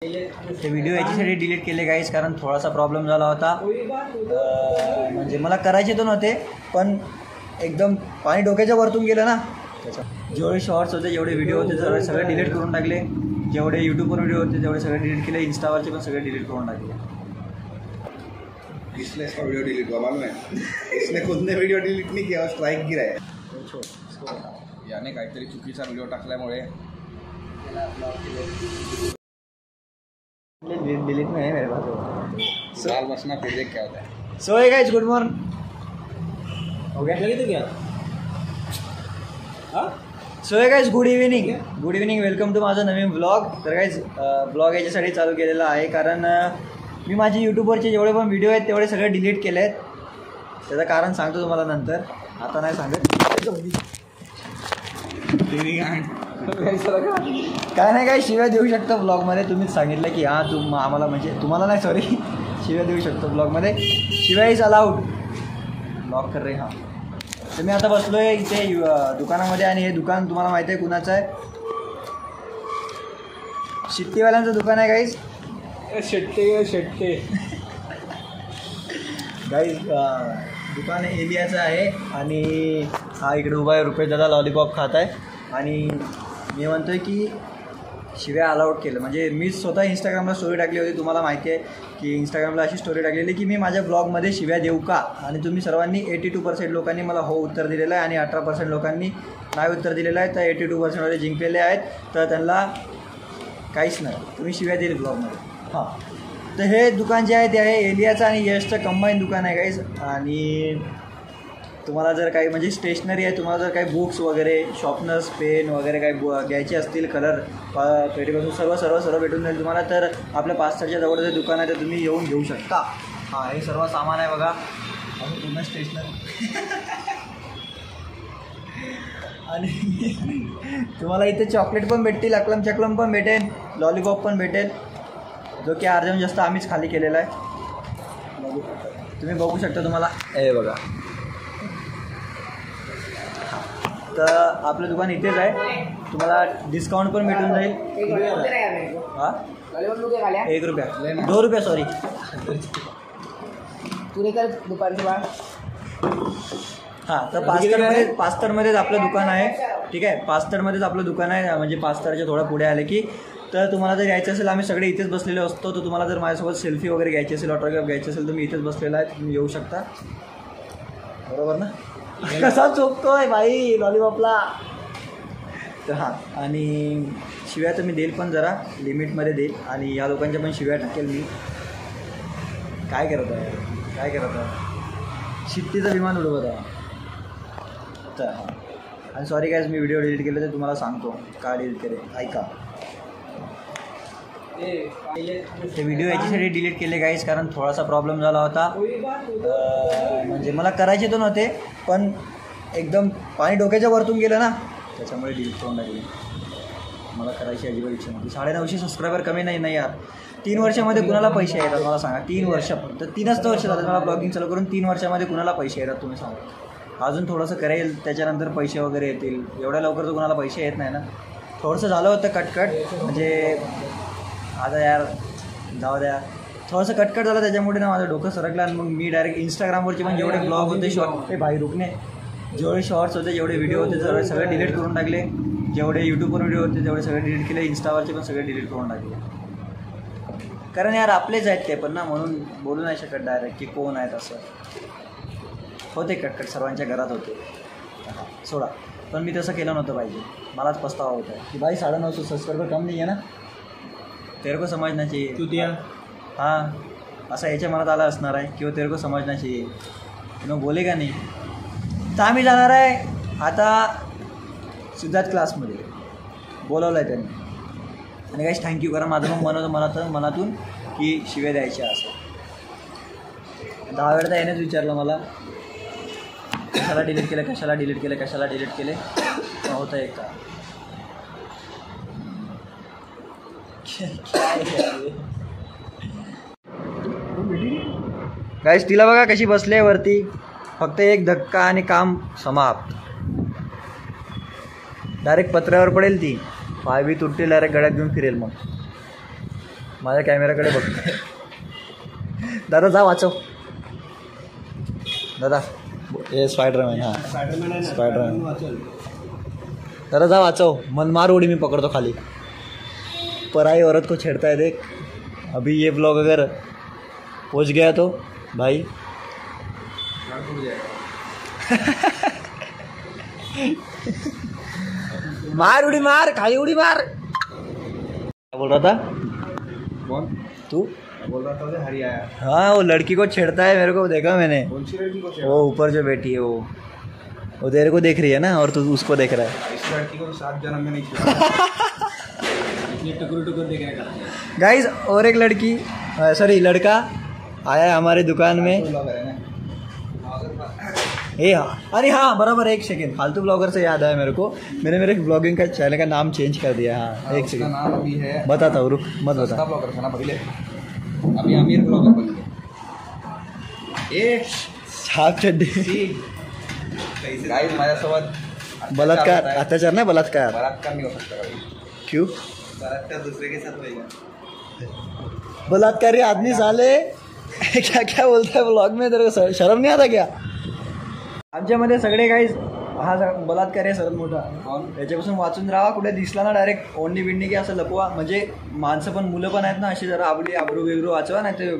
ते व्हिडिओ याच्यासाठी डिलीट केले गाईज, कारण थोडासा प्रॉब्लेम झाला होता. म्हणजे मला करायचे तर नव्हते, पण एकदम पाणी डोक्याच्या वरतून गेलं ना, त्याच्या जेवढे शॉर्ट्स होते, जेवढे व्हिडिओ होते सगळे डिलीट करून टाकले. जेवढे यूट्यूबवर व्हिडिओ होते तेवढे सगळे डिलीट केले. इंस्टावरचे पण सगळे डिलीट करून टाकले. इसने इसका वीडियो डिलीट हुआ मालूम है. इसने खुद ने वीडियो डिलीट नहीं किया, स्ट्राइक गिरा है. याने काहीतरी चुकीचा व्हिडिओ टाकल्यामुळे डिलीट नहीं है मेरे पास. लाल बसना फिर देख क्या होता है. So hey guys, good morning. हो गया लगी तो क्या. हाँ so hey guys, good evening. Welcome to माझा नवीन ब्लॉग. तर गाइस, ब्लॉग याच्यासाठी चालू केलेला आहे कारण मी माझे यूट्यूबवरचे जेवढे पण व्हिडिओ आहेत तेवढे सगळे डिलीट केले आहेत. त्याचं कारण सांगतो तुम्हाला नंतर, आता नाही सांगत. काय नाही, काय शिव्या देऊ शकतो ब्लॉगमध्ये. तुम्हीच सांगितलं की हां आम्हाला, म्हणजे तुम्हाला नाही, सॉरी, शिव्या देऊ शकतो ब्लॉगमध्ये. शिव्या इज अलाउड. ब्लॉग कर रे. हां, तर मी आता बसलो आहे इथे दुकानामध्ये, आणि हे दुकान तुम्हाला माहिती आहे कुणाचं आहे. शिट्टीवाल्यांचं दुकान आहे गाईज. शेट्टे गाईज, दुकान एलियाचं आहे. आणि हा इकडे उभा आहे, रुपेश दादा लॉलीपॉप खात आहे. आणि मी म्हणतो आहे की शिव्या अलाउड केलं. म्हणजे मी स्वतः इंस्टाग्रामला स्टोरी टाकली होती. तुम्हाला माहिती आहे की इंस्टाग्रामला अशी स्टोरी टाकलेली की मी माझ्या ब्लॉगमध्ये शिव्या देऊ का. आणि तुम्ही सर्वांनी 82% लोकांनी मला हो उत्तर दिलेलं आहे, आणि 18% लोकांनी नाही उत्तर दिलेलं आहे. तर 82% जिंकलेले आहेत, तर त्यांना काहीच नाही, तुम्ही शिव्या दिली ब्लॉगमध्ये. हां, तर हे दुकान जे आहे ते आहे एलियाचं आणि यशचं कंबाईन दुकान आहे गाईज. आणि तुम्हाला जर काही म्हणजे स्टेशनरी आहे, तुम्हाला जर काही बुक्स वगैरे, शॉर्पनर्स, पेन वगैरे काही घ्यायचे असतील, कलर पेटीपासून सर्व भेटून जाईल तुम्हाला. तर आपल्या पास्टरच्या जवळ जे दुकान आहे ते तुम्ही येऊन घेऊ शकता. हां, हे सर्व सामान आहे बघा, आणि पूर्ण स्टेशनरी. आणि तुम्हाला इथे चॉकलेट पण भेटतील, अकलम चकलम पण भेटेल, लॉलीपॉप पण भेटेल, जो की अर्ध्याहून जास्त आम्हीच खाली केलेला आहे. तुम्ही बघू शकता. तुम्हाला हे बघा, तर आपलं दुकान इथेच आहे. तुम्हाला डिस्काउंट पण भेटून जाईल. हां, 1 रुपया 2 रुपया, सॉरी. हां, तर पास्तरमध्येच आपलं दुकान आहे. ठीक आहे, पास्तरमध्येच आपलं दुकान आहे. म्हणजे पास्तरच्या थोडं पुढे आले की, तर तुम्हाला जर यायचं असेल, आम्ही सगळे इथेच बसलेले असतो. तर तुम्हाला जर माझ्यासोबत सेल्फी वगैरे घ्यायची असेल, ऑटोग्राफ घ्यायची असेल, तर मी इथेच बसलेला आहे. तुम्ही येऊ शकता. बरोबर ना. कसा चोखतोय भाई लॉलीपॉपला. तर हां, आणि शिव्या तर मी देईल, पण जरा लिमिटमध्ये देईल. आणि या लोकांच्या पण शिव्या टाकेल मी. काय करत आहे शिट्टीचं विमान उडवत आहे. तर हां, आणि सॉरी गाईज, मी व्हिडिओ डिलीट केले, तर तुम्हाला सांगतो का डिलीट केले. ऐका, ते व्हिडिओ याच्यासाठी डिलीट केले गाईज, कारण थोडासा प्रॉब्लेम झाला होता. म्हणजे मला करायचे तर नव्हते, पण एकदम पाणी डोक्याच्या वरतून गेलं ना, त्याच्यामुळे डिलीट करून टाकले. मला करायची अजिबात इच्छा नव्हती. 950 सबस्क्रायबर कमी नाही यार. 3 वर्षामध्ये कुणाला पैसे येतात मला सांगा. 3 वर्ष, फक्त 3च वर्ष झालं मला ब्लॉगिंग चालू करून. 3 वर्षामध्ये कुणाला पैसे येतात तुम्ही सांगा. अजून थोडंसं करेल, त्याच्यानंतर पैसे वगैरे येतील. एवढ्या लवकर तर कुणाला पैसे येत नाही ना. थोडंसं झालं होतं कटकट, म्हणजे आता यार जाऊ द्या, थोडंसं कटकट झालं, त्याच्यामुळे ना माझं डोकं सरकलं. आणि मग मी डायरेक्ट इंस्टाग्रामवरचे पण जेवढे ब्लॉग होते, हे भाई रुकणे, जेवढे शॉर्ट्स होते, जेवढे व्हिडिओ होते, सगळे डिलीट करून टाकले. जेवढे यूट्यूबवर व्हिडिओ होते तेवढे सगळे डिलीट केले. इंस्टावरचे पण सगळे डिलीट करून टाकले. कारण यार आपलेच आहेत ते पण ना, म्हणून बोलू नाही शकत डायरेक्ट की कोण आहेत असं. होते कटकट, सर्वांच्या घरात होते. सोडा, पण मी तसं केलं नव्हतं पाहिजे. मलाच पस्तावा होता है कि भाई 950 सबस्क्राइबर कम नहीं है ना, तेरे को समझना चाहिए. तू दिया. हाँ, असं याच्या मनात आला असणार आहे किंवा तेरे को समझना चाहिए. नो बोलेगा नाही. तर आम्ही जाणार आहे आता सिद्धार्थ क्लासमध्ये. बोलवलं आहे त्यांनी. आणि काहीच थँक्यू करा. माझं मग मनातून की शिव्या द्यायच्या असं 10 वेळा यानेच विचारलं मला, कशाला डिलीट केलं. होतं एक का गाईस, तिला बघा कशी बसली आहे वरती. फक्त एक धक्का आणि काम समाप्त. डायरेक्ट पत्र्यावर पडेल ती. पाय बी तुटतील, डायरेक्ट गळ्यात घेऊन फिरेल. मग माझ्या कॅमेराकडे बघ. दादा जा वाचव. दादा हे स्पायडरमॅन. हां स्पायडरमॅन. दादा जा वाचव. मनमार उडी मी पकड़तो खाली. पराई औरत को छेड़ता है देख. अभी ये ब्लॉग अगर पहुंच गया तो भाई मार उड़ी मार, खाली उड़ी मार. क्या बोल रहा था? कौन तू बोल रहा था? हरी आया. हाँ वो लड़की को छेड़ता है, मेरे को देखा मैंने. कौन सी लड़की को छेड़ा? वो ऊपर जो बैठी है वो तेरे को देख रही है ना, और तू उसको देख रहा है. इस लड़की को 7 जन्म में नहीं छेड़ा. टुकुर देख रहा है. गाइस और एक लड़की सॉरी लड़का आया है हमारे दुकान में. ए हाँ, अरे हाँ बराबर. एक सेकेंड, फालतू ब्लॉगर से याद आया मेरे को. मैंने मेरे ब्लॉगिंग का चैनल का नाम चेंज कर दिया. हाँ एक सेकेंड नाम अभी है, बताता हूँ, रुक मत सस्ता बता. ब्लॉगर था ना पहले, अभी अमीर ब्लॉगर बन गए. ए छाप चड्डी. गाइस माझ्यासोबत बलात्कार, अत्याचार नाही बलात्कार. बलात्कार नहीं हो सकता कभी. क्यों? बलात्कार दूसरे के साथ होगा. बलात्कारी आदमी साले. क्या क्या बोलता है ब्लॉग में, तेरे को शर्म नहीं आता क्या? आमच्यामध्ये सगळे गाईज हा बलात्कार आहे सर्वात मोठा. याच्यापासून वाचून राहा. कुठे दिसला ना डायरेक्ट ओढणी बिडणी की असं लपवा. म्हणजे माणसं पण मुलं पण आहेत ना अशी, जरा आपली आबरू बिबरू वाचवा. नाही ते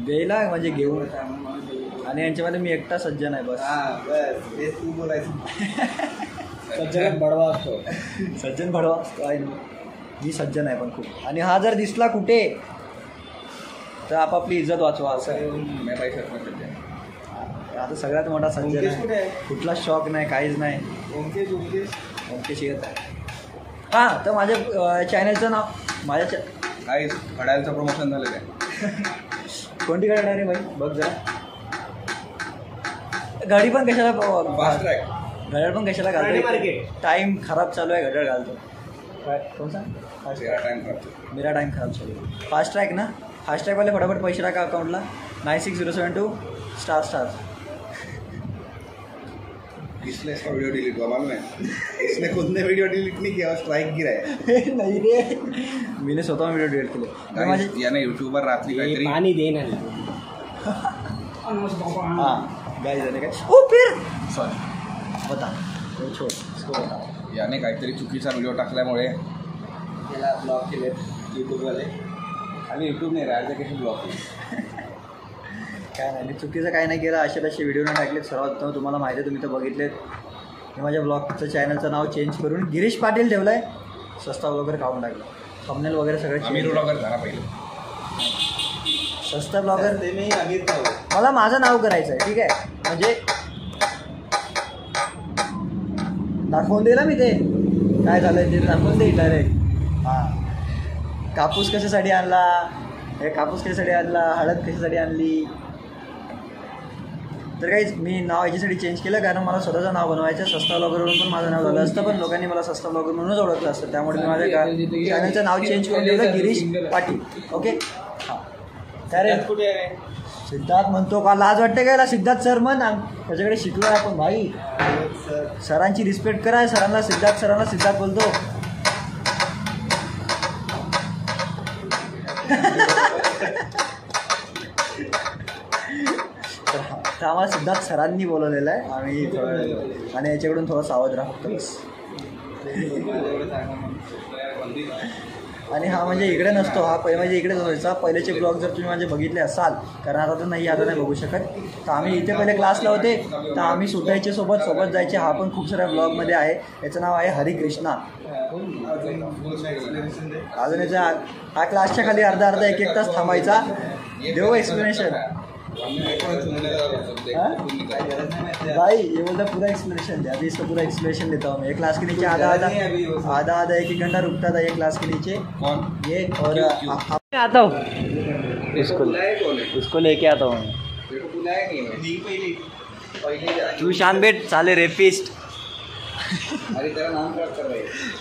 द्यायला म्हणजे घेऊन. आणि यांच्यामध्ये मी एकटा सज्जन आहे बस. तू बोलायचं. सज्जन भडवा असतो. सज्जन भडवा असतो आहे. मी सज्जन आहे पण खूप. आणि हा जर दिसला कुठे तर आपापली इज्जत वाचवा असं. आता सगळ्यात मोठा सज्जन आहे. कुठला शॉक नाही, काहीच नाही. ओमकेश येत आहे. हां तर माझ्या चॅनलचं नाव माझ्या गाइस घड्याळचं प्रमोशन झालेलं आहे. कोणती गाडी आहे रे भाई, बघ जरा. गाडी पण कशाला फास्ट ट्रॅक. घड्याळ पण कशाला घालतो? टाईम खराब चालू आहे, घड्याळ घालतो. कोणता? मेरा टाइम खराब चालू आहे. फास्ट ट्रॅक ना. फास्ट ट्रॅकवाले फटाफट पैसे टाका अकाउंटला. 9607 ***. इसने इसका वीडियो डिलीट हुआ मालूम है. इसने खुद ने वीडियो डिलीट नहीं किया, स्ट्राइक गिरा है. नाही रे, मीने स्वतः व्हिडिओ डिलीट केले. माझे याने यूट्यूबर रात्री काहीतरी पाणी दे ना. हां गाइस झाले काय. ओ फिर सॉरी बता छोड़ इसको बता. याने काहीतरी चुकीचा व्हिडिओ टाकल्यामुळे त्याला ब्लॉक केले यूट्यूबवाले. आणि यूट्यूब नाही राहायचं कशी ब्लॉक केली. काय नाही, चुकीचं काय नाही केलं. असे तसे व्हिडिओ नाही टाकलेत. सर्वात तुम्हाला माहिती आहे, तुम्ही तर बघितलेत. मी माझ्या ब्लॉगचं चॅनलचं नाव चेंज करून गिरीश पाटील ठेवलं आहे. सस्ता वगैरे काढून टाकलं. थंबनेल वगैरे सगळं अमीर ब्लॉगर झाला पहिले. सस्ता ब्लॉगर मला माझं नाव करायचं आहे. ठीक आहे, म्हणजे दाखवून दे ना मी ते काय झालं ते दाखवून दे डायरेक्ट. हां कापूस कशासाठी आणला, हे कापूस कशासाठी आणला, हळद कशासाठी आणली. तर काहीच मी नाव याच्यासाठी चेंज केलं कारण मला स्वतःचं नाव बनवायचं. सस्ता ब्लॉगर म्हणून पण माझं नाव झालं असतं, पण लोकांनी मला सस्ता ब्लॉगर म्हणूनच ओळखलं असतं. त्यामुळे मी माझ्या चॅनलचं नाव चेंज करून ठेवलं गिरीश पाटील. ओके. हां काय रे कुठे आहे? सिद्धार्थ म्हणतो का? लाज वाटते का? सिद्धार्थ सर म्हण. त्याच्याकडे शिकलो आहे आपण भाई. सरांची रिस्पेक्ट करा. सरांना सिद्धार्थ बोलतो. तर आम्हाला सिद्धार्थ सरांनी बोलवलेलं आहे. आम्ही थोडं आणि याच्याकडून थोडं सावध राहतो. आणि हा म्हणजे इकडे नसतो. हा म्हणजे इकडेच व्हायचा. पहिलेचे ब्लॉग जर तुम्ही माझे बघितले असाल, कारण आता तर नाही बघू शकत. तर आम्ही इथे पहिले क्लासला होते, तर आम्ही सुटायचे सोबत जायचे. हा पण खूप साऱ्या ब्लॉगमध्ये आहे. याचं नाव आहे हरिकृष्णा. अजून याचा हा क्लासच्या खाली अर्धा एक तास थांबायचा. देव एक्सप्लेनेशन भाई, ये बोलता पूरा एक्सप्लेनेशन दे. अभी इसका पूरा एक्सप्लेनेशन देता हूँ मैं. एक क्लास के नीचे आधा एक घंटा रुकता था एक क्लास के नीचे. ये और आता हूँ उसको लेके आता हूँ. तू शान बेट साले रेपिस्ट.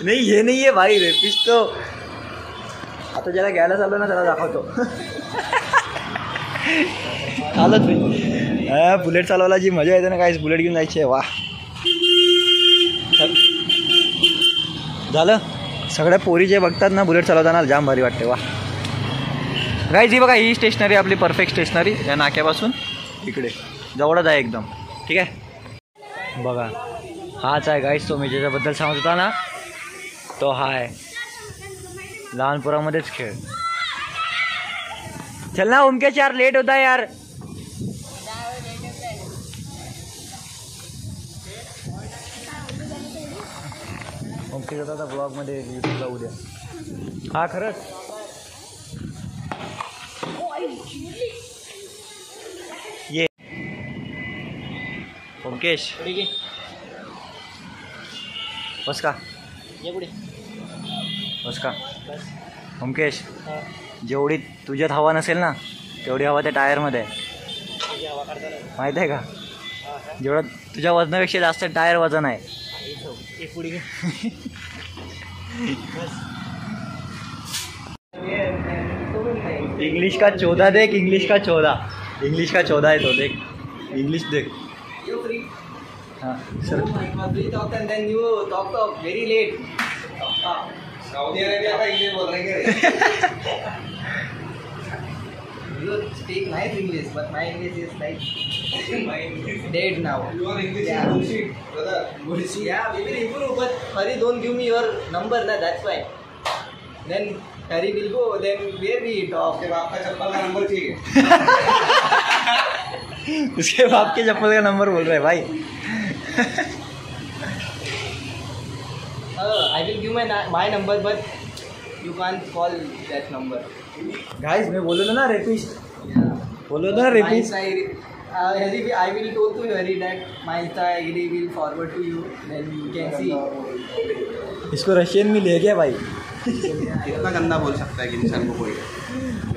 नहीं ये नहीं है भाई, रेपिस्ट तो आता ज्याला घ्यायला चाललो ना त्याला दाखवतो. चालत नाही. बुलेट चालवायला जी मजा येते ना काय, बुलेट घेऊन जायची आहे. वा झालं. सगळ्या पोरी जे बघतात ना बुलेट चालवताना जाम भारी वाटते. वा गाईज ही बघा, ही स्टेशनरी आपली परफेक्ट स्टेशनरी या नाक्यापासून इकडे जवळच आहे एकदम. ठीक आहे, बघा हाच आहे गाईज तो मी ज्याच्याबद्दल सांगत होता ना, तो हा आहे. लहानपुरामध्येच खेळ. चल ना ओमकेश यार, लेट होता है यार. ओमकेश होता आता ब्लॉगमध्ये, यूट्यूबला उद्या. हा खरंच ये ओमकेश बस का ये पुढे बस का. ओमकेश, जेवढी तुझ्यात हवा नसेल ना तेवढी हवा त्या टायरमध्ये आहे, माहीत आहे का? जेवढं तुझ्या वजनापेक्षा जास्त टायर वजन आहे. इंग्लिश का 14 देख, इंग्लिश का 14 है तो देख, इंग्लिश देख. हाँ सर. सऊदी अरेबिया का इंग्लिश बोल रहे हैं. You speak nice English, but my English is like dead now. Your English Yeah. is bullshit, brother. Bullshit. Yeah, we will improve, but Hari don't give me your number, na. That's why. Then Hari will go. Then where we talk? आपके बाप का चप्पल का number चाहिए. उसके बाप के चप्पल का number बोल रहे हैं भाई. I will give my number, but you can't call that number. Guys मैं बोलो ना रेपिस्ट, बोलो ना rapist. I will told to Hari that my Insta ID will forward to you. Then you can see. इसको Russian में ले गया भाई. इतना गंदा बोल सकता है कि इंसान को कोई.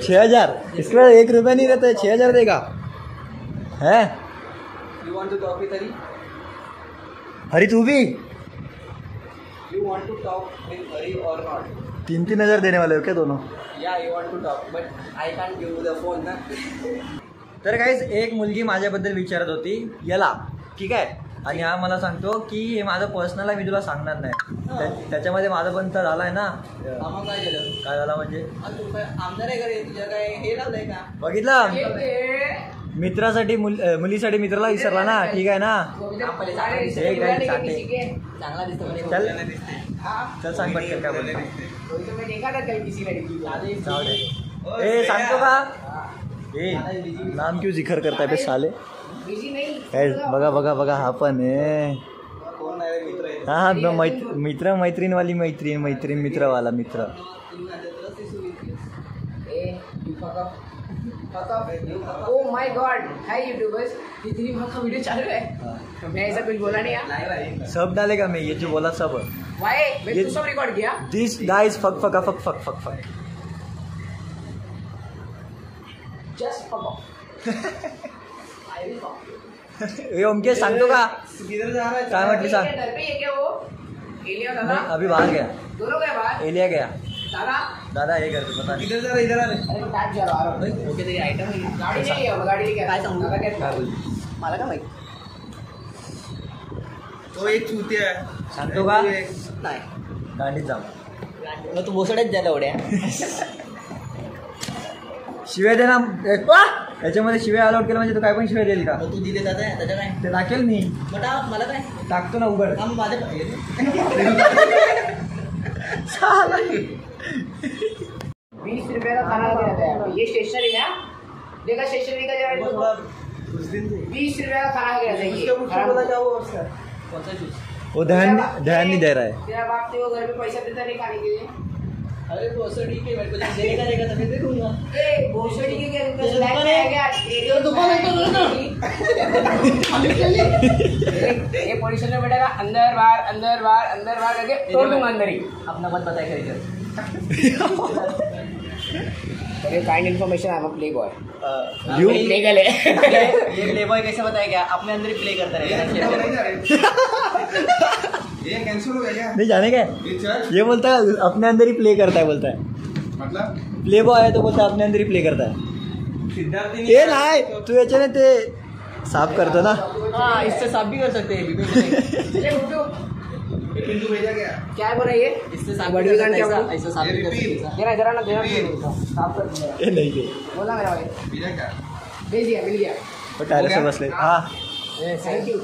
6000 इसके बाद 1 रुपया नहीं रहता है, 6000 देगा है. You want to talk with Hari? हरी तू भी You want to talk with Hari or not? 3,000 देने वाले हो क्या दोनों? Yeah, you want to talk, but I can't give you the phone, ना. तर गाईज एक मुलगी माझ्याबद्दल विचारत होती याला, ठीक आहे, आणि हा मला सांगतो की हे माझं पर्सनल आहे, मी तुला सांगणार नाही. त्याच्यामध्ये माझं पण तर झालं आहे ना. मग काय केलं? काय झालं म्हणजे? तू काय आमदार आहे का रे? तुझ्या काय हे लावलंय का? बघितलं, मित्रासाठी मुलीसाठी मित्राला विसरला ना. ठीक आहे ना. चांगला दिसतो म्हणे. चल चल सांग पटकन काय बोलतो. जाऊ दे. ए सांगतो का? ए नाम क्यों जिक्र करताय बे साले. काय बघा बघा बघा हा पण आहे. कोण आहे मित्र आहे? हा हा मित्र मैत्रीणवाली मैत्रीण मित्रवाला मित्र. Oh my God! Hi YouTubers, इतनी भाग का वीडियो चालू है. मैं ऐसा कुछ बोला नहीं यार. सब डालेगा मैं, ये जो बोला सब. Why? मैं तो सब रिकॉर्ड किया. This guys fuck fuck fuck fuck fuck fuck. Just fuck off. I will fuck you. ए ओमकेश सांगतो का? किधर जा रहा है? काय म्हटली सांग. घर पे है क्या वो? एलिया दादा. नहीं, अभी बाहर गया. दोनों गए बाहर. एलिया गया. दादा ये घर पे पता नहीं. किधर जा रहा है? इधर आ रहा है. अरे तो टॅप जा रहा है. ओके तेरी आयटम है. गाडी नाही आहे. गाडी काय काय सांगू दादा काय मला का माहिती. तो एक चुतिया आहे. सांगतो का? नाही. दांडीत जा. मग तू बोसड्यात झाला उड्या. शिव्या दे ना. याच्यामध्ये शिव्या अलाउड केलं म्हणजे तू काय पण शिव्या देईल का? तू दिले जात आहे त्याच्या काय ते टाकेल मी. मला काय टाकतो ना उघड. माझे 20 रुपये का खाना लगा रहता है. ये स्टेशनरी है. देखा स्टेशनरी का जरा 20 रुपये का खाना लगा रहता है. कौन सा जूस? वो ध्यान नहीं दे रहा है. तेरा बाप तेरे को घर पे पैसा देता नहीं खाने के लिए. अरे भोसड़ी के मेरे को जब देगा देगा तभी देखूंगा. ए भोसड़ी के दुकान है क्या? ये दुकान है तो ये पोजीशन में बैठेगा अंदर बाहर करके तोड़ दूंगा अंदर ही. अपना मत बताया करिए. अरे kind information I am a play boy. You legal है. ये प्ले बॉय कैसे बताया क्या? अपने अंदर ही प्ले करता रहेगा. ये कैंसिल हो गया क्या? नहीं जाने का. ये बोलता है अपने अंदर ही प्ले करता है. बोलता है मतलब प्ले बॉय है तो बोलता है अपने अंदर ही प्ले करता है. ये नाही तू याच्याने ते साफ करतो ना. हाँ इससे साफ भी कर सकते हैं. पिंटू भेजा क्या? क्या है बोला ये? इससे बड़ी गांड क्या बोली? ऐसा साबित कर सकते हैं। देना इधर आना, देना साफ कर दिया। हे नाही ते बोला मेरा भाई, भेजा क्या? भेज दिया, मिल गया। टायरवर बसले हा थैंक यू।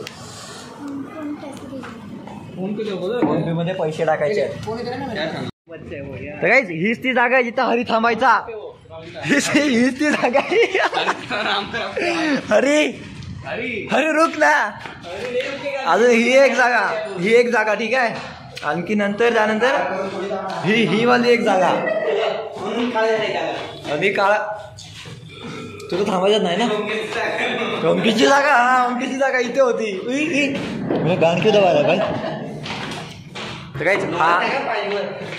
फोन पे बोलो फोन पे मध्ये पैसे टाकायचे आहेत. फोन इधर है ना क्या मेरा? सांगू? तर गाईज हीच ती जागा आहे जिथं हरी थांबायचा. हीच ती जागा आहे. हरी हरी रुक ना. अजून ही एक जागा ठीक आहे. आणखी नंतर त्यानंतर ही वाली एक जागा. आणि काळा तुला थांबायचं नाही ना. ओमकीची जागा, हा ओमकीची जागा इथे होती. गाणकी दबायला काय तर काहीच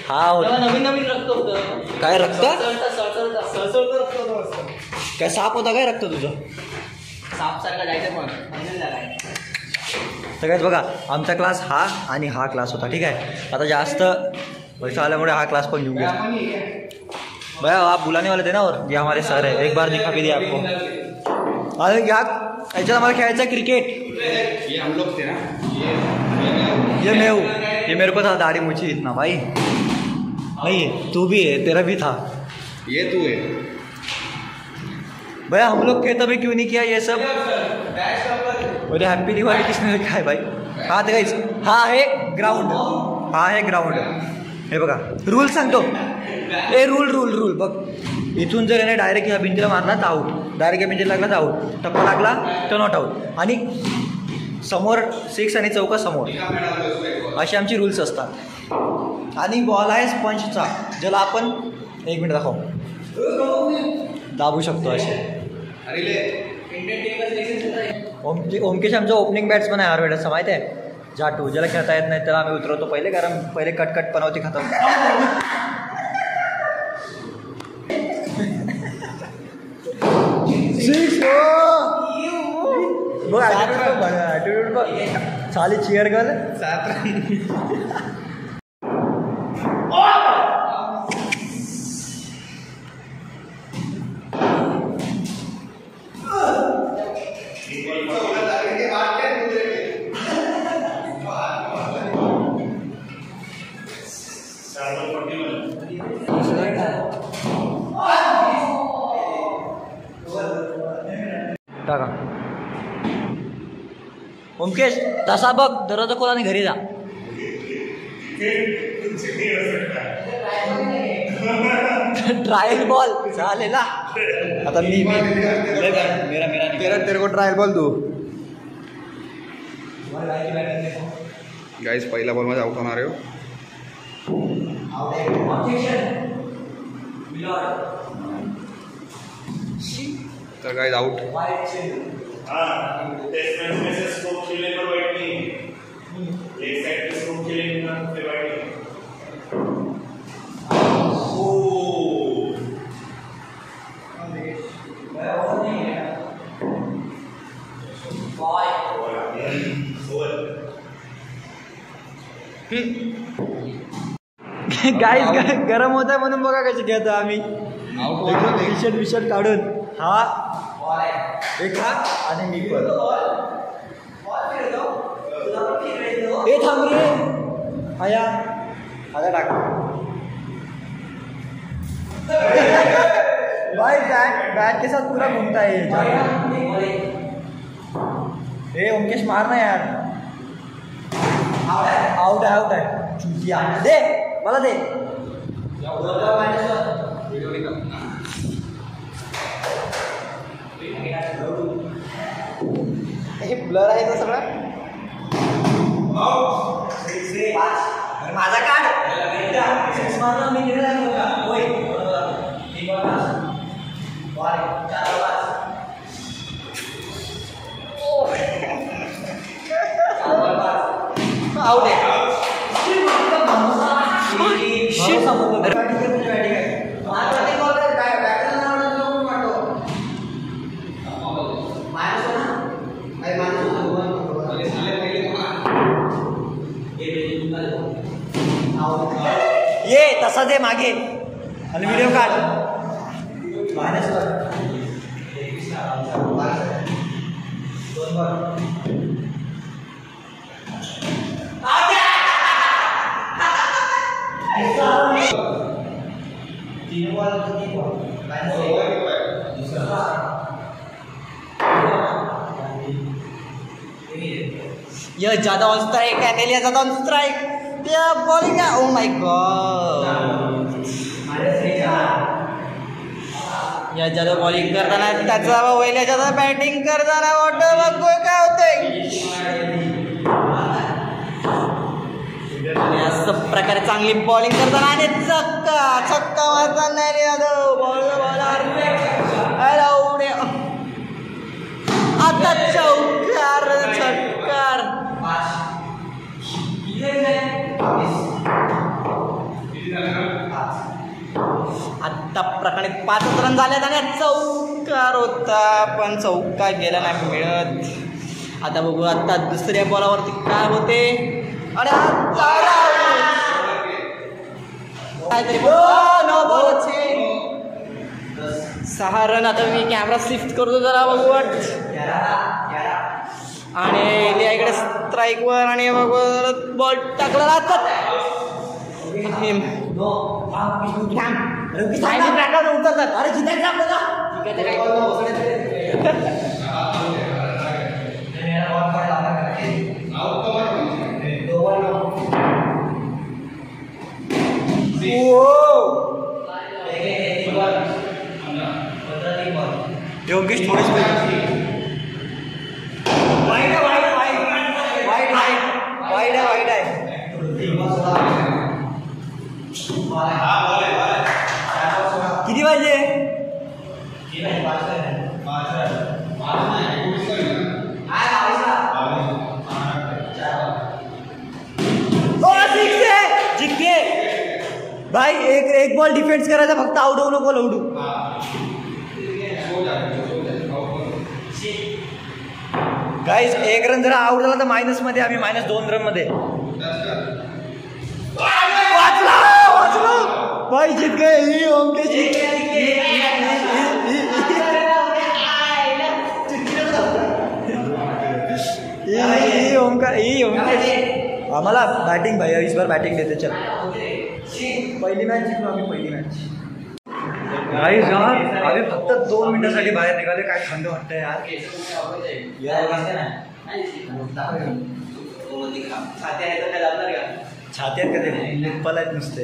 हा होता. नवीन रक्त होतं. काय रक्त सळसळतं रक्त होतं. काय साप होता काय रक्त तुझं. साप सारखा जायचं पण फायनल झालाय. तर काहीच बघा आमचा क्लास हा आणि हा क्लास होता ठीक आहे. आता जास्त पैसा आल्यामुळे हा क्लास पण घेऊन घ्या. भैया आप बुलाने वाले थे ना और ये हमारे सर है. एक बार दिखा भी दिया आपको. अरे याच्यात आम्हाला खेळायचं क्रिकेट. ये हम लोग थे ना. ये मैं हूँ. ये मेरे को था दाढ़ी मुझी इतना भाई. नहीं तू भी है, तेरा भी था. ये तू है. भैया हम लोग के तभी क्यों नहीं किया ये सब. अरे हैप्पी दिवाली किसने लिखा है भाई. हा तर काहीच हा आहे ग्राउंड. हा आहे ग्राउंड. हे बघा रूल सांगतो. रूल बघ. इथून जर याने डायरेक्ट ह्या भिंतीला मारला तर आऊट. डायरेक्ट या भिंतीला लागला तर आऊट. टप्पा लागला तर नॉट आऊट. आणि समोर 6 आणि चौका समोर असे आमचे रूल्स असतात. आणि बॉल आहे स्पंजचा ज्याला आपण 1 मिनिट दाखव दाबू शकतो असे. ओमकेश आमचा ओपनिंग बॅट्समन आहे आरवेडाचा माहिती आहे. जाटू ज्याला खेळता येत नाही त्याला आम्ही उतरवतो पहिले, कारण पहिले कटकट पनवती खतम. ॲटिट्यूड बघ. साली चिअर गर्ल. टाका ओमकेश तसा बघ दरवाजा खोला आणि घरी जा. ट्रायल बॉल चालेल. आता मी मेरा तेरे को ट्रायल बॉल दू. गाइस पहिला बॉल मध्ये आउट होणार आहे. तर गाइस आउट. गाईज गरम होत आहे म्हणून बघा कशी खेळतो आम्ही. टी शर्ट काढून हा एक हा आणि मी पण. हे थांब रे आया आता टाक. भाई बैट के साथ पूरा घूमता है ये. ओमकेश मारना यार. आउट है चुतिया. दे मला दे. हे ब्लर आहे का सगळं. माझा काढ. आउट आहे. ये तसा दे मागे आणि व्हिडिओ काढ. यह ज्यादा ऑन स्ट्राइक है, नेलिया ज्यादा ऑन स्ट्राइक, त्या बॉलिंग आहे. ओ माय गॉड, या ज्यादा बॉलिंग करताना त्याचा वैल्या ज्यादा बॅटिंग करताना वाटतं बघ काय होतंय. असं प्रकारे चांगली बॉलिंग करताना आणि छक्का मारताना आता चौकार छक्कार. आता प्रकारे 5 रन झालेत आणि चौकार होता पण चौका गेला नाही मिळत. आता बघू आता दुसऱ्या बॉलावरती काय होते. अरे काहीतरी 6 रन. आता मी कॅमेरा शिफ्ट करतो जरा बघू आणि इकडे स्ट्राईकवर आणि बघू बॉल टाकला उतरतात. अरे योगेश थोडीच वाईट आहे. किती वाजले? जिंकले भाई. एक बॉल डिफेन्स करायचा फक्त. आउट होऊ नको लवडू. गाईज 1 रन जरा आउट झाला तर मायनस मध्ये. आम्ही -2 रन मध्ये वाचला भाई. जीत गए ही ओमकेश. ओमकेश आम्हाला बॅटिंग भाई इस बार बॅटिंग देते. चल पहिली मॅच जिंकलो आम्ही. पहिली मॅच गाईज यार आम्ही फक्त 2 मिनिटासाठी बाहेर निघाले. काय थंड वाटतंय यार. छाती आहेत का ते पल आहेत नुसते.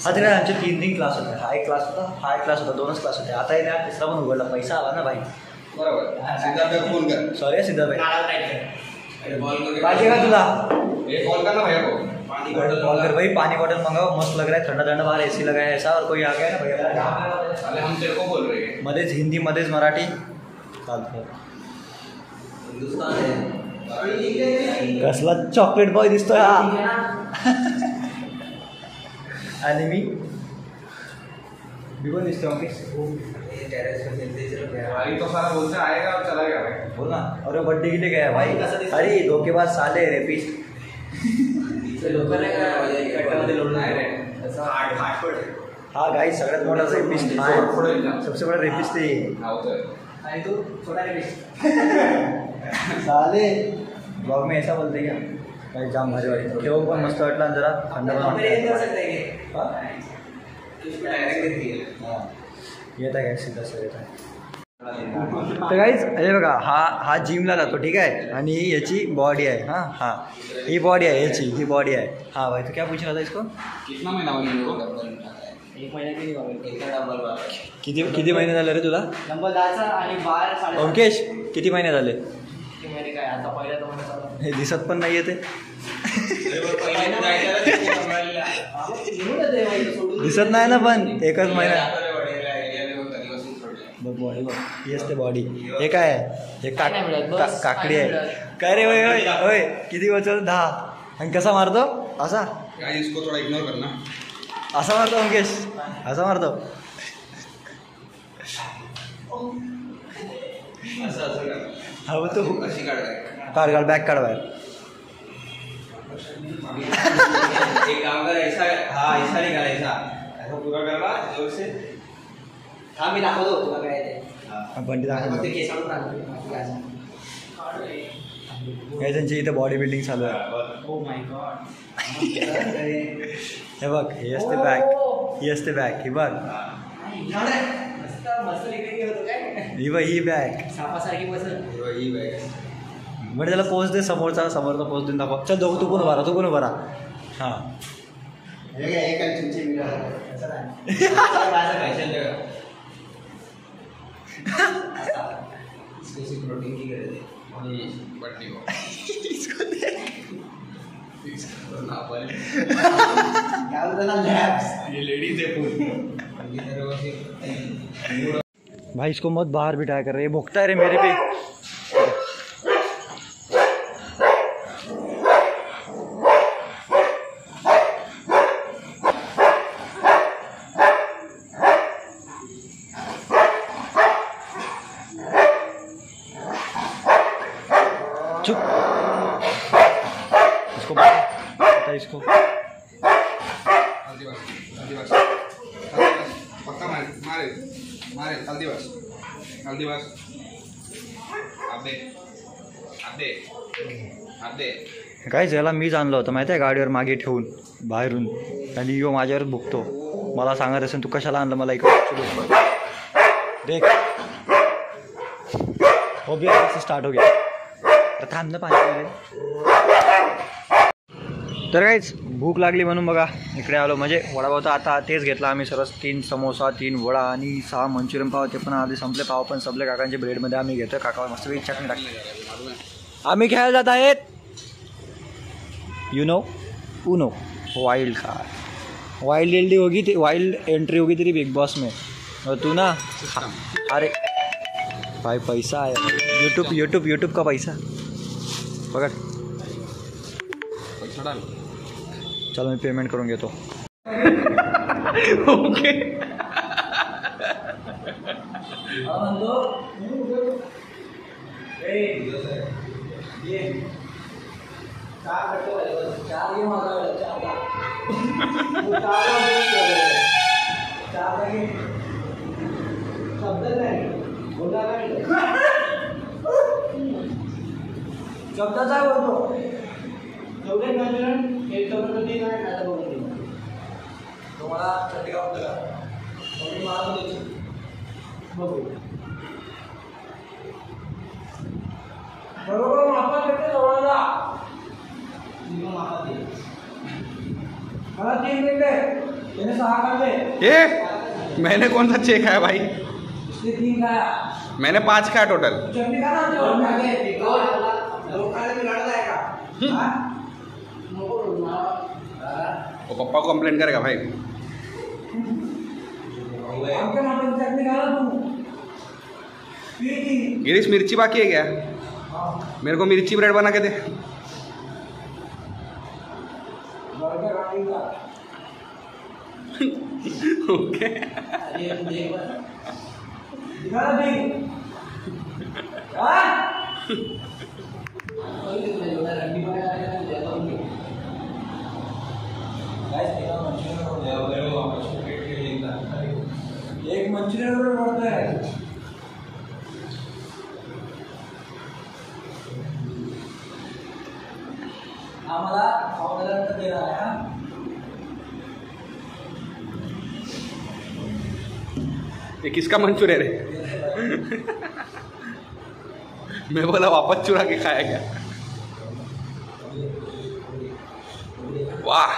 हा तिकडे आमचे 3 क्लास होते. हा एक क्लास होता, हा एक क्लास होता, 2च क्लास होते. आता येणार 3रा पण उघडला. पैसा आला ना भाई. बरोबर. सॉरी सिद्धार्थ पाहिजे का तुला? कॉल कर भाई. पानी बॉटल मंगाओ. मस्त लग रहा है. ठंडा ठंडा बाहर AC लगा है ऐसा. और कोई आ गया ना भैया. हम तेरे को बोल रहे हैं. मध्येच हिंदी मध्येच मराठी चालतं. कसला चॉकलेट बॉय दिसतोय हा. आणि मी पण दिसतोय. बोल ना. अरे बर्थडे किती काय भाई. अरे धोकेबाज साले रेपिस्ट. हा गाइस सगळ्यात मोठा रेपिस्ट सबसे बड़ा रेपिस्ट है. तू छोटा रेपिस्ट साले. ब्लॉग में ऐसा बोलते क्या काही जाम भारी वाटतं. ठेव पण मस्त वाटला जरा थंड पण येत आहे काय सीधा सर येत आहे. तर गाईज अरे बघा हा जिमला जातो ठीक आहे. आणि याची बॉडी आहे. हाँ ही बॉडी आहे याची. ही बॉडी आहे. हाँ भाई तो क्या पूछ रहा था इसको. कितना महिना किती महिने झाले रे तुला ओमकेश. किती महिने झाले. हे दिसत पण नाही ते. दिसत नाही ना पण 1च महिना. बघ बॉडी बघ. ही असते बॉडी. हे काय आहे. हे काकडी आहे. काय रे होय होय होय. किती वचल 10. आणि कसा मारतो असा. इसको थोड़ा इग्नोर करना. असा मारतो ओमकेश. असा मारतो. हा तू काढ बॅक काढ बाहेर. एक काम कर ऐसा. हाँ ऐसा निकाल. ऐसा पूरा करना जोर से. हाँ मी दाखवतो तुला काय ते. पण त्यांची इथे बॉडी बिल्डिंग चालू आहे. Oh my God. हे बघ. हे असते बॅक. ही असते बॅक. ही बघ. ही बघ ही बॅक. सापासारखी बसल. ही बॅग. म्हणजे त्याला पोच दे समोरचा पोच देऊन दाखव. चल तू पण उभा राहा हां. प्रोटीन की गरज है ये लेडीज है पूरी. भाई इसको मत बाहर बिठाया कर रहे, भुगता है रे मेरे पे. चुप. इसको बता इसको. पक्का मारे हल्दी बस काहीच याला मीच आणलं होतं माहिती आहे, गाडीवर मागे ठेवून बाहेरून, आणि यो माझ्यावर भुकतो. मला सांगत असेल तू कशाला आणलं मला इकडे. देख हो गया, स्टार्ट हो गया. थांब ना 5 मिनिट. तर काहीच भूक लागली म्हणून बघा इकडे आलो. म्हणजे वडापाव तर आता तेच घेतला आम्ही सरस. 3 समोसा, 3 वडा आणि 6 मंचुरियन पाव. ते पण आधी संपले. पाव पण संपले काकांच्या ब्रेडमध्ये. आम्ही घेतो काका मस्तपैकी चटणी टाकली. आम्ही खेळायला जात आहेत you know Uno wild card. Wild entry होगी थी, वाइल्ड एंट्री होगी तेरी बिग बॉस में. और तू ना अरे भाई पैसा है यूट्यूब का पैसा पकड़. पैसा डाल. चलो मी पेमेंट करून घेतो. ओके. शब्दाचा बोलतो एवढे नजर एक शब्द तीन आहे आता बघून तुम्हाला चटका होता मी मारून द्यायची बघू बरोबर मापा भेटते जवळला मापा दे मला 3 मिनिटे त्याने 6 काढले. ये मैंने कौन सा चेक खाया भाई? इसने 3 खाया. मैंने 5 खाया टोटल. चटणी खा ना. वो पप्पा को कंप्लेंट करेगा भाई. गिरीश मिर्ची बाकी है क्या? मेरे को मिर्ची ब्रेड बना के दे. ओके. एक मंचुरियन पड़ता है. आम्हाला खावण्यानंतर देणार आहे हा. ये किसका मंचूरियन है? मैं बोला वापस चुरा के खाया क्या? वाह.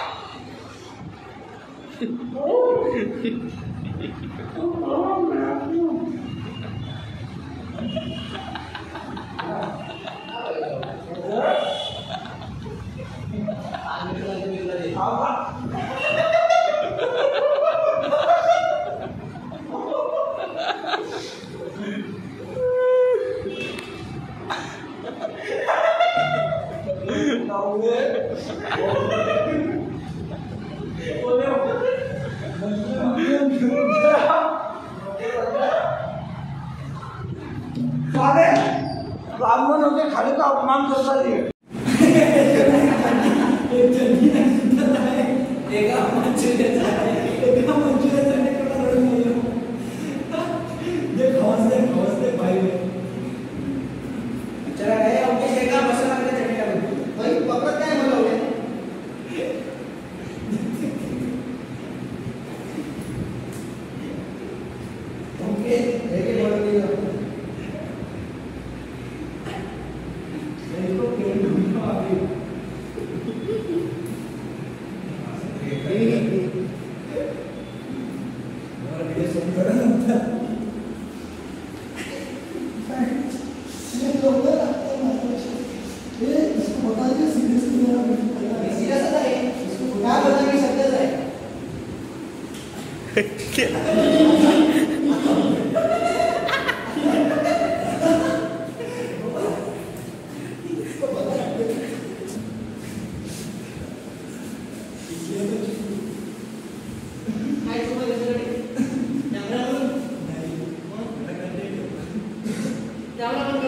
ब्राह्मण होते खाली का अपमान करता है.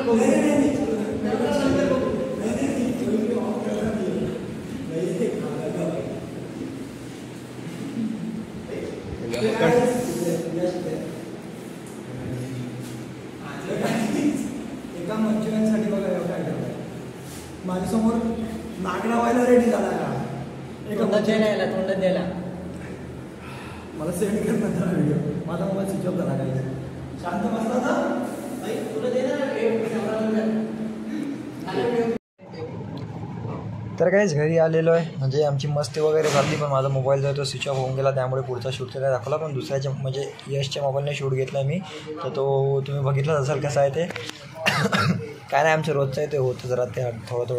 एका मंचुरियनसाठी बघा काय ठेवलं माझ्यासमोर नाक लावायला रेडी झाला का एका तोंडात द्यायला मला सेंड कर नंतर व्हिडिओ माझा मोबाईल स्विच ऑफ झाला काय शांत बसला ना तुला दे तर काहीच घरी आलेलो आहे म्हणजे आमची मस्ती वगैरे झाली पण माझा मोबाईल जो आहे तो स्विच ऑफ होऊन गेला त्यामुळे पुढचा शूट काय दाखवला पण दुसऱ्याच्या म्हणजे यशच्या मोबाईलने शूट घेतला मी तर तो तुम्ही बघितलाच असाल कसा आहे ते काय नाही आमचं रोजचं आहे ते होतच राहते थोडं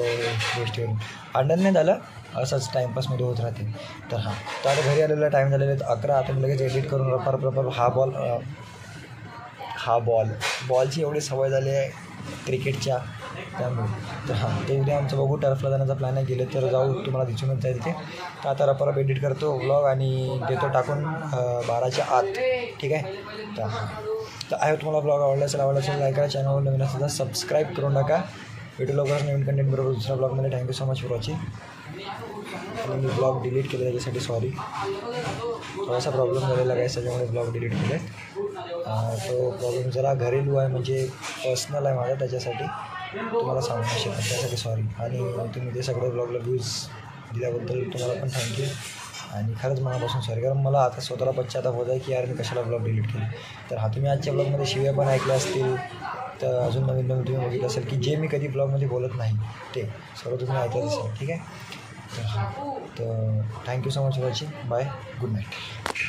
गोष्टीवरून भांडण नाही झालं असंच टाईमपासमध्ये होत राहते तर हां तर आता घरी आलेला टाईम झालेला आहे 11 आता मी लगेच एडिट करून रपर हा बॉलची एवढी सवय झाली आहे क्रिकेटच्या त्यामुळे तर हां ते उद्या आमचं बघू टर्फला जाण्याचा प्लॅन आहे गेले तर जाऊ तुम्हाला दिसूनच जाईल ते तर आता रपर एडिट करतो व्लॉग आणि देतो टाकून 12च्या आत ठीक आहे तर हां तर आहे तुम्हाला ब्लॉग आवडला असेल लाईक करा चॅनलवर नवीन असेल तर सबस्क्राईब करून टाका व्हिडिओ लवकरच नवीन कंटेंट बरोबर दुसऱ्या ब्लॉगमध्ये thank you so much for watching आणि मी ब्लॉग डिलीट केले त्याच्यासाठी सॉरी थोडासा प्रॉब्लेम झालेला आहे त्याच्यामुळे ब्लॉग डिलीट केले तो प्रॉब्लेम जरा घरेलू आहे म्हणजे पर्सनल आहे माझा त्याच्यासाठी तुम्हाला सांगू नाही शकत त्यासाठी सॉरी आणि तुम्ही ते सगळे ब्लॉगला व्ह्यूज दिल्याबद्दल तुम्हाला पण थँक्यू आणि खरंच मनापासून सॉरी कारण मला आता स्वतःला पश्चाताप होत आहे की यार मी कशाला ब्लॉग डिलीट केले तर हा तुम्ही आजच्या ब्लॉगमध्ये शिव्या पण ऐकल्या असतील तर अजून नवीन तुम्ही बघितलं असेल की जे मी कधी ब्लॉगमध्ये बोलत नाही ते सर्व तुम्ही ऐकत असाल ठीक आहे तर thank you so much for watching bye good night